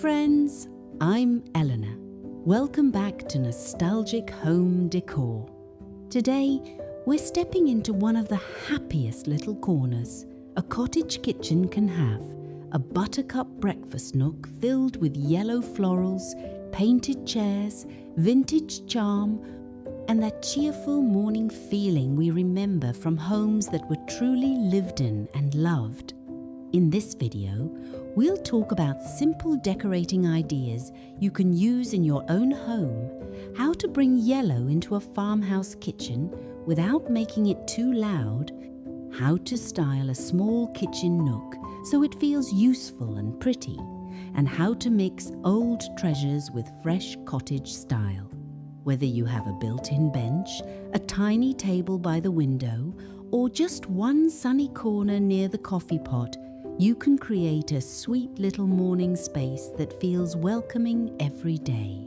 friends, I'm Eleanor. Welcome back to Nostalgic Home Decor. Today, we're stepping into one of the happiest little corners a cottage kitchen can have, a buttercup breakfast nook filled with yellow florals, painted chairs, vintage charm, and that cheerful morning feeling we remember from homes that were truly lived in and loved. In this video, we'll talk about simple decorating ideas you can use in your own home, how to bring yellow into a farmhouse kitchen without making it too loud, how to style a small kitchen nook so it feels useful and pretty, and how to mix old treasures with fresh cottage style. Whether you have a built-in bench, a tiny table by the window, or just one sunny corner near the coffee pot, you can create a sweet little morning space that feels welcoming every day.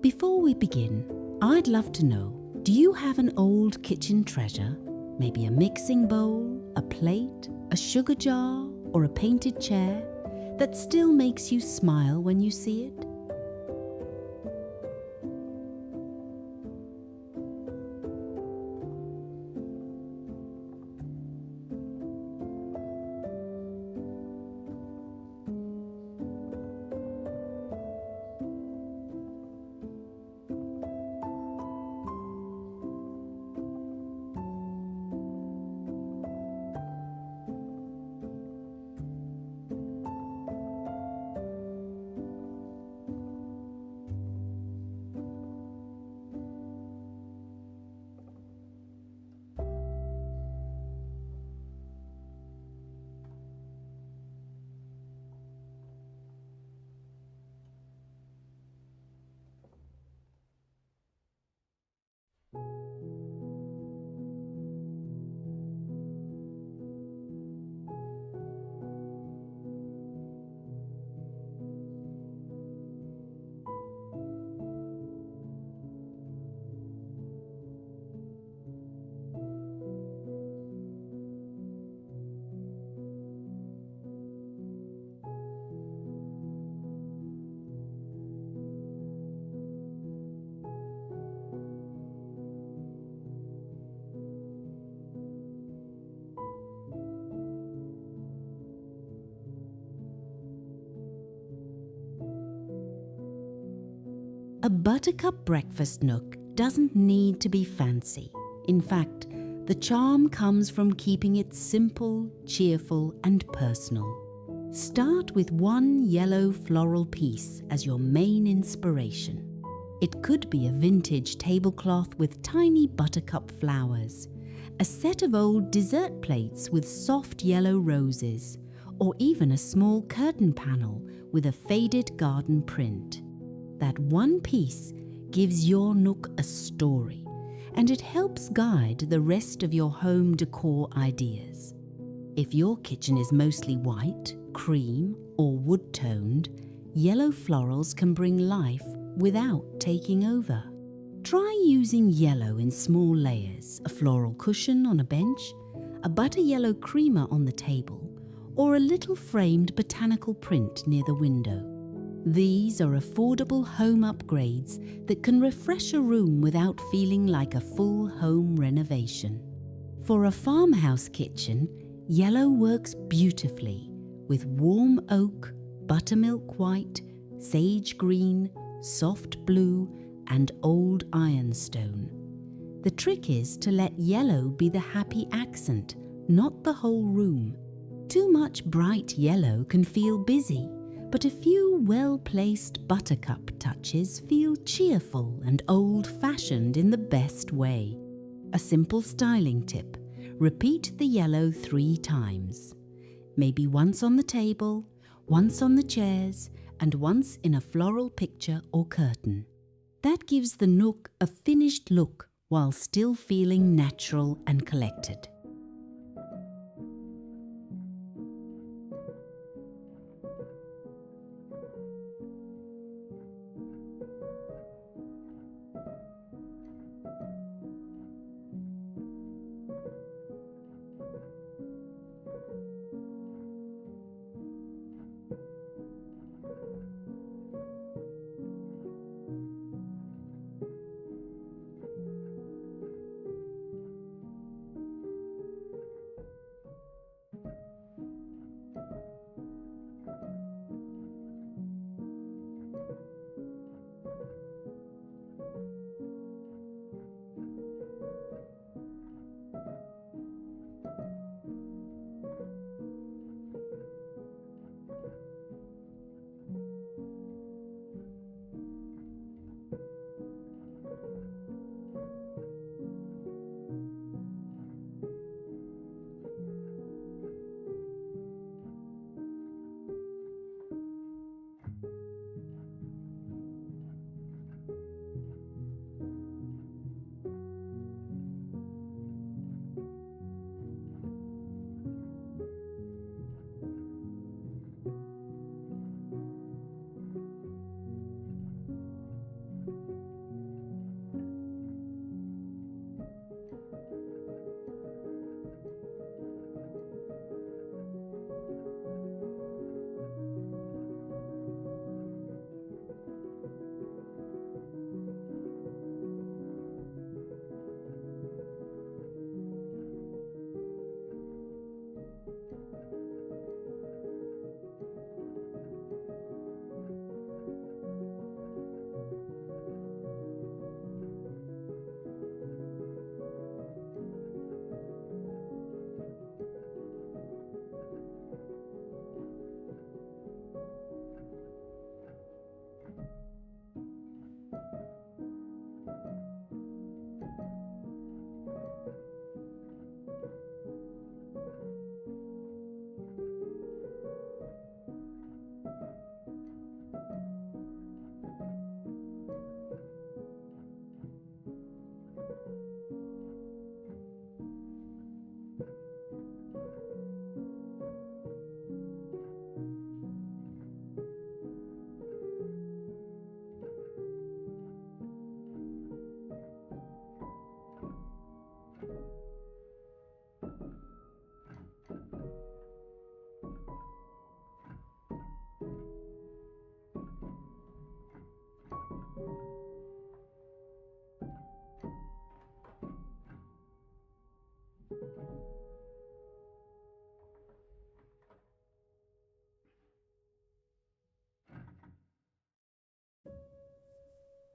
Before we begin, I'd love to know, do you have an old kitchen treasure? Maybe a mixing bowl, a plate, a sugar jar, or a painted chair that still makes you smile when you see it? A buttercup breakfast nook doesn't need to be fancy. In fact, the charm comes from keeping it simple, cheerful, and personal. Start with one yellow floral piece as your main inspiration. It could be a vintage tablecloth with tiny buttercup flowers, a set of old dessert plates with soft yellow roses, or even a small curtain panel with a faded garden print. That one piece gives your nook a story, and it helps guide the rest of your home decor ideas. If your kitchen is mostly white, cream, or wood-toned, yellow florals can bring life without taking over. Try using yellow in small layers, a floral cushion on a bench, a butter yellow creamer on the table, or a little framed botanical print near the window. These are affordable home upgrades that can refresh a room without feeling like a full home renovation. For a farmhouse kitchen, yellow works beautifully with warm oak, buttermilk white, sage green, soft blue, and old ironstone. The trick is to let yellow be the happy accent, not the whole room. Too much bright yellow can feel busy, but a few well-placed buttercup touches feel cheerful and old-fashioned in the best way. A simple styling tip: repeat the yellow 3 times. Maybe once on the table, once on the chairs, and once in a floral picture or curtain. That gives the nook a finished look while still feeling natural and collected.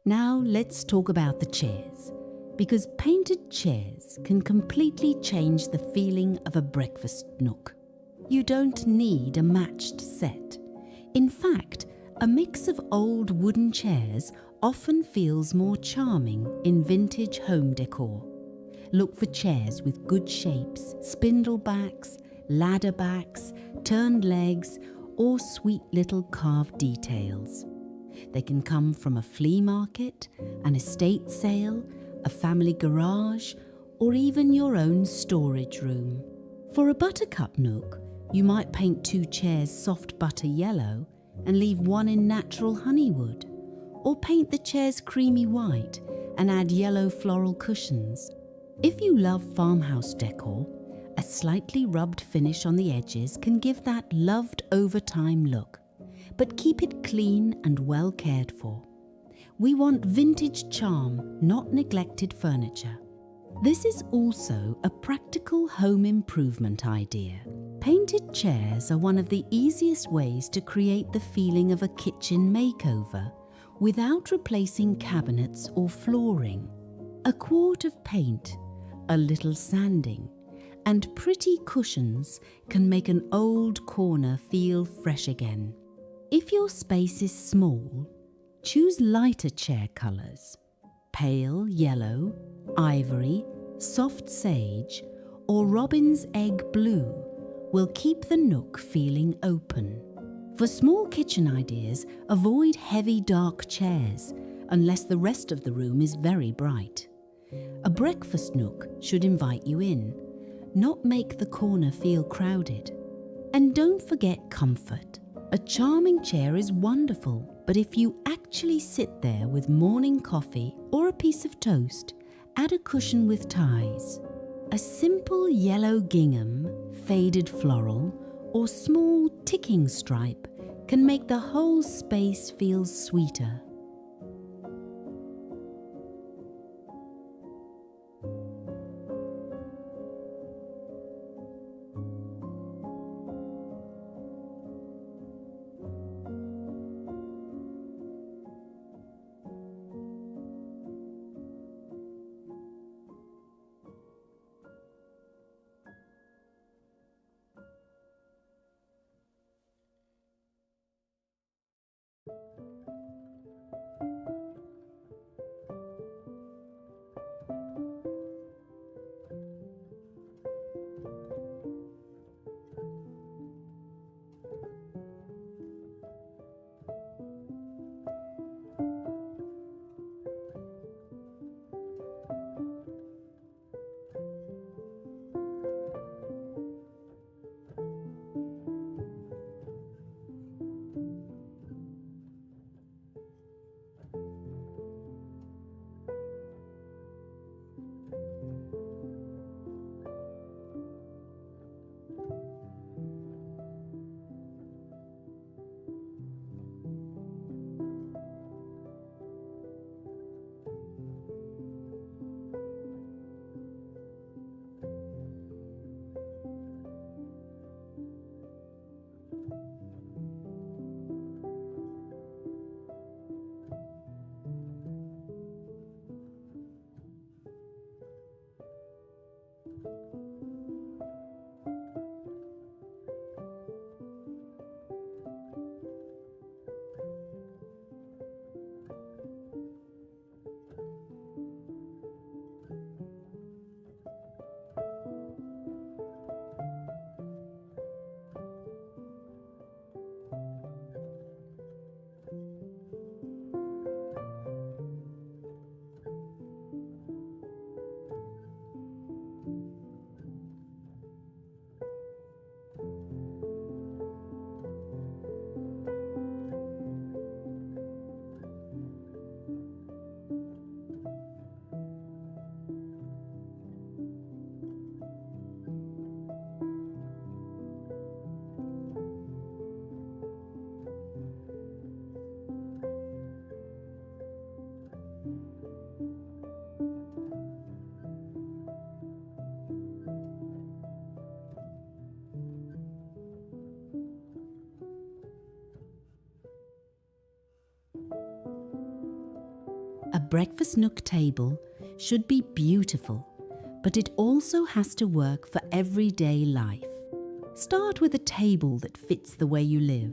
Now let's talk about the chairs, because painted chairs can completely change the feeling of a breakfast nook. You don't need a matched set. In fact, a mix of old wooden chairs often feels more charming in vintage home decor. Look for chairs with good shapes, spindle backs, ladder backs, turned legs, or sweet little carved details. They can come from a flea market, an estate sale, a family garage, or even your own storage room. For a buttercup nook, you might paint 2 chairs soft butter yellow and leave one in natural honeywood, or paint the chairs creamy white and add yellow floral cushions. If you love farmhouse decor, a slightly rubbed finish on the edges can give that loved over time look, but keep it clean and well cared for. We want vintage charm, not neglected furniture. This is also a practical home improvement idea. Painted chairs are one of the easiest ways to create the feeling of a kitchen makeover without replacing cabinets or flooring. A quart of paint, a little sanding, and pretty cushions can make an old corner feel fresh again. If your space is small, choose lighter chair colours. Pale yellow, ivory, soft sage, or robin's egg blue will keep the nook feeling open. For small kitchen ideas, avoid heavy dark chairs unless the rest of the room is very bright. A breakfast nook should invite you in, not make the corner feel crowded. And don't forget comfort. A charming chair is wonderful, but if you actually sit there with morning coffee or a piece of toast, add a cushion with ties. A simple yellow gingham, faded floral, or small ticking stripe can make the whole space feel sweeter. A breakfast nook table should be beautiful, but it also has to work for everyday life. Start with a table that fits the way you live.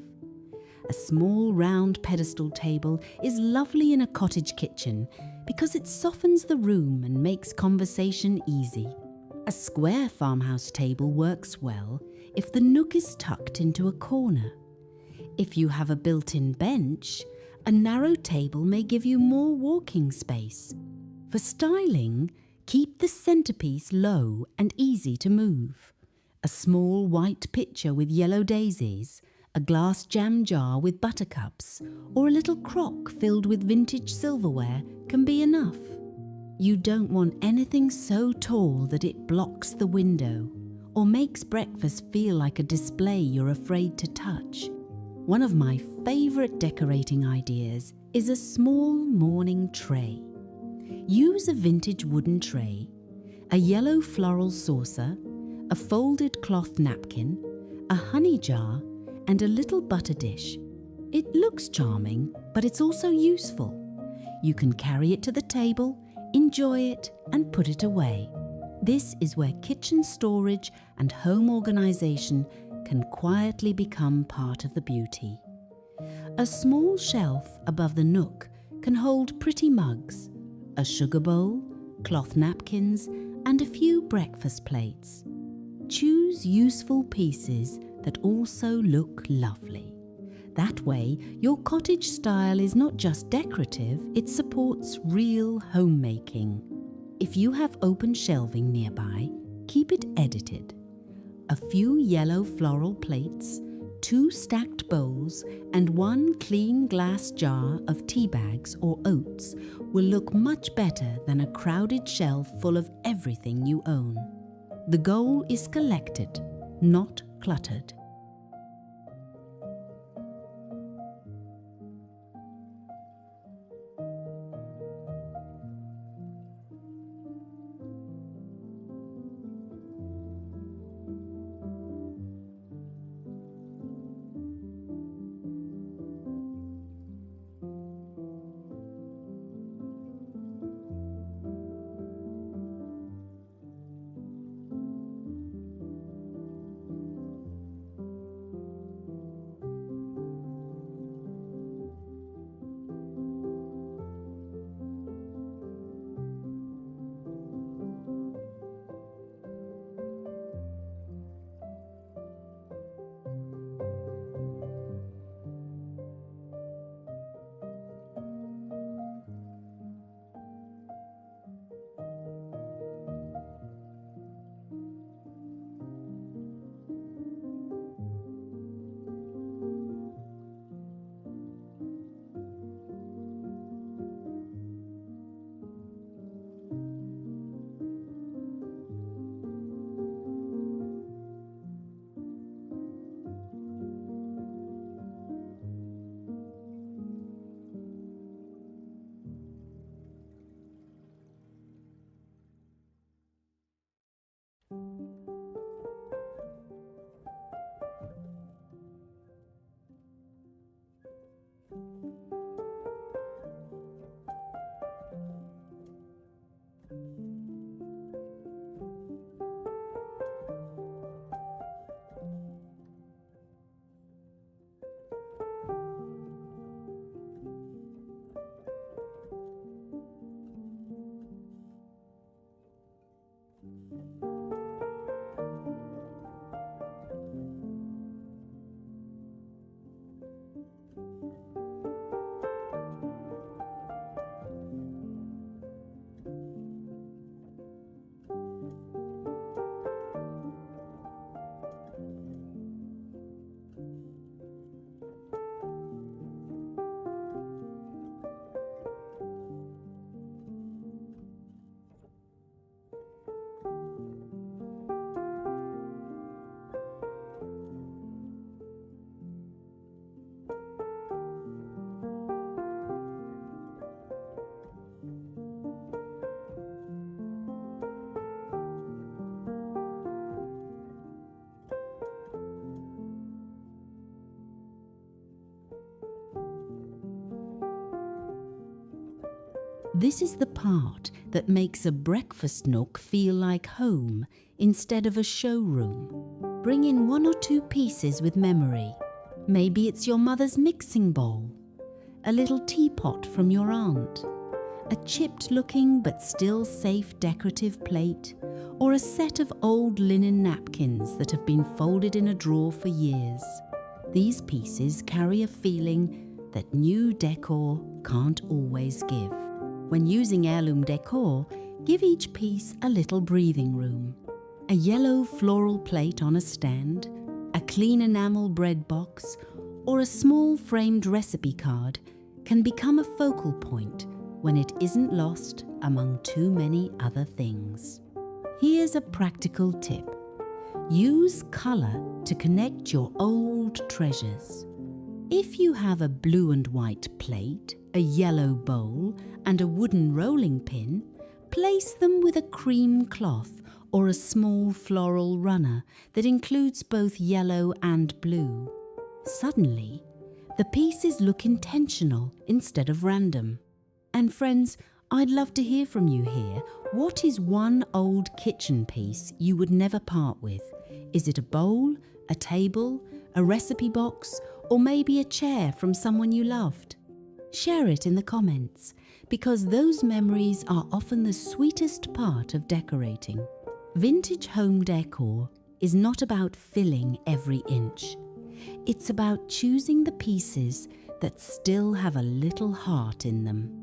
A small round pedestal table is lovely in a cottage kitchen because it softens the room and makes conversation easy. A square farmhouse table works well if the nook is tucked into a corner. If you have a built-in bench, a narrow table may give you more walking space. For styling, keep the centerpiece low and easy to move. A small white pitcher with yellow daisies, a glass jam jar with buttercups, or a little crock filled with vintage silverware can be enough. You don't want anything so tall that it blocks the window or makes breakfast feel like a display you're afraid to touch. One of my favorite decorating ideas is a small morning tray. Use a vintage wooden tray, a yellow floral saucer, a folded cloth napkin, a honey jar, and a little butter dish. It looks charming, but it's also useful. You can carry it to the table, enjoy it, and put it away. This is where kitchen storage and home organization can quietly become part of the beauty. A small shelf above the nook can hold pretty mugs, a sugar bowl, cloth napkins, and a few breakfast plates. Choose useful pieces that also look lovely. That way, your cottage style is not just decorative, it supports real homemaking. If you have open shelving nearby, keep it edited. A few yellow floral plates, 2 stacked bowls, and 1 clean glass jar of tea bags or oats will look much better than a crowded shelf full of everything you own. The goal is collected, not cluttered. This is the part that makes a breakfast nook feel like home instead of a showroom. Bring in 1 or 2 pieces with memory. Maybe it's your mother's mixing bowl, a little teapot from your aunt, a chipped-looking but still safe decorative plate, or a set of old linen napkins that have been folded in a drawer for years. These pieces carry a feeling that new decor can't always give. When using heirloom decor, give each piece a little breathing room. A yellow floral plate on a stand, a clean enamel bread box, or a small framed recipe card can become a focal point when it isn't lost among too many other things. Here's a practical tip. Use colour to connect your old treasures. If you have a blue and white plate, a yellow bowl, and a wooden rolling pin, place them with a cream cloth or a small floral runner that includes both yellow and blue. Suddenly, the pieces look intentional instead of random. And friends, I'd love to hear from you here. What is one old kitchen piece you would never part with? Is it a bowl, a table, a recipe box, or maybe a chair from someone you loved? Share it in the comments, because those memories are often the sweetest part of decorating. Vintage home decor is not about filling every inch. It's about choosing the pieces that still have a little heart in them.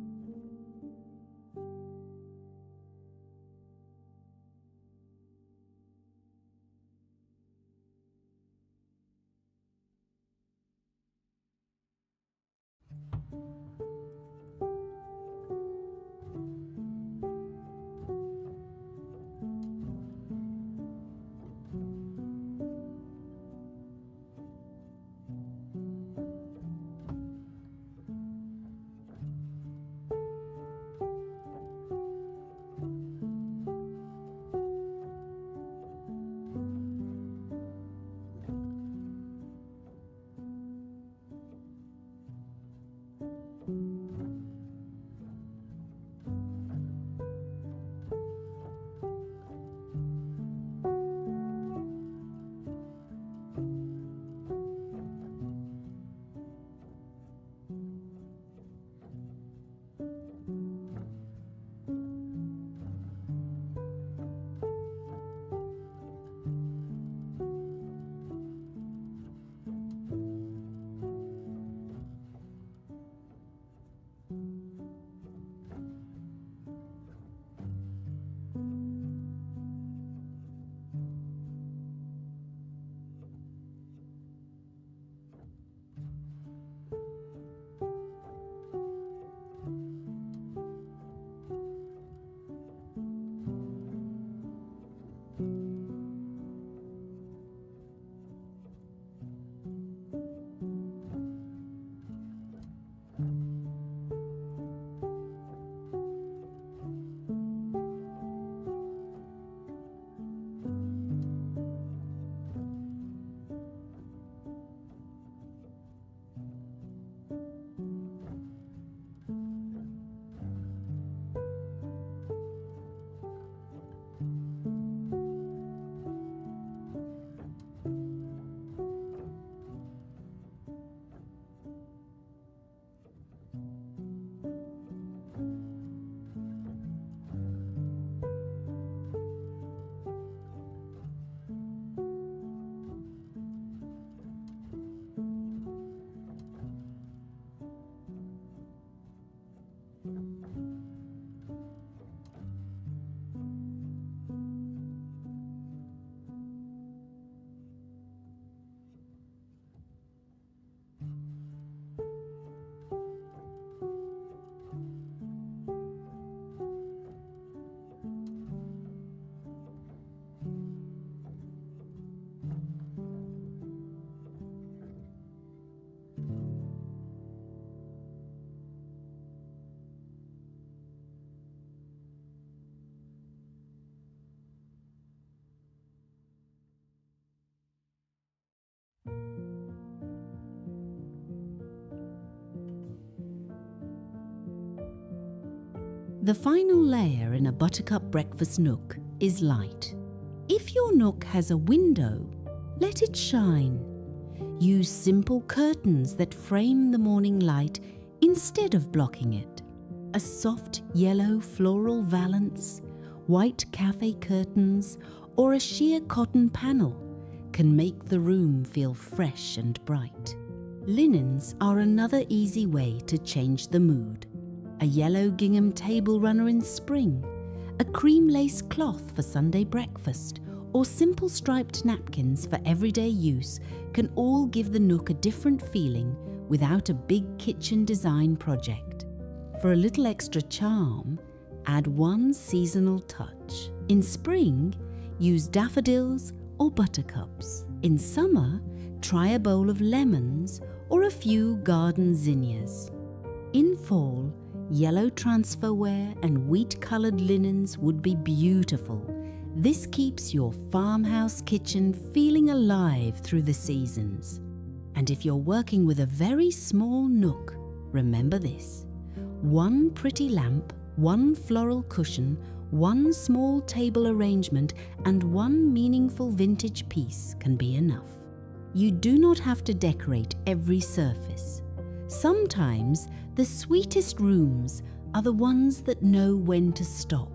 The final layer in a buttercup breakfast nook is light. If your nook has a window, let it shine. Use simple curtains that frame the morning light instead of blocking it. A soft yellow floral valance, white cafe curtains, or a sheer cotton panel can make the room feel fresh and bright. Linens are another easy way to change the mood. A yellow gingham table runner in spring, a cream lace cloth for Sunday breakfast, or simple striped napkins for everyday use can all give the nook a different feeling without a big kitchen design project. For a little extra charm, add one seasonal touch. In spring, use daffodils or buttercups. In summer, try a bowl of lemons or a few garden zinnias. In fall, yellow transferware and wheat-coloured linens would be beautiful. This keeps your farmhouse kitchen feeling alive through the seasons. And if you're working with a very small nook, remember this: one pretty lamp, one floral cushion, one small table arrangement, and one meaningful vintage piece can be enough. You do not have to decorate every surface. Sometimes the sweetest rooms are the ones that know when to stop.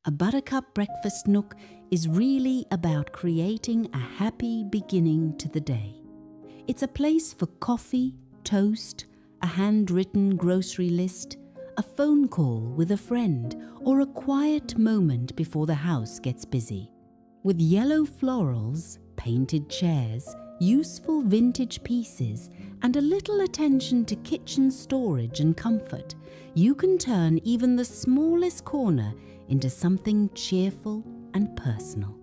A buttercup breakfast nook is really about creating a happy beginning to the day. It's a place for coffee, toast, a handwritten grocery list, a phone call with a friend, or a quiet moment before the house gets busy. With yellow florals, painted chairs, useful vintage pieces, and a little attention to kitchen storage and comfort, you can turn even the smallest corner into something cheerful and personal.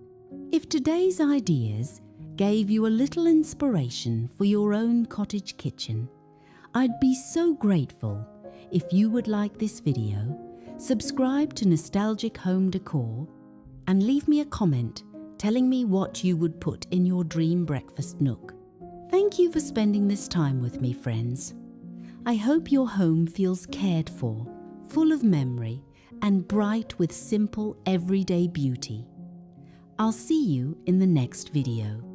If today's ideas gave you a little inspiration for your own cottage kitchen, I'd be so grateful if you would like this video, subscribe to Nostalgic Home Decor, and leave me a comment telling me what you would put in your dream breakfast nook. Thank you for spending this time with me, friends. I hope your home feels cared for, full of memory, and bright with simple everyday beauty. I'll see you in the next video.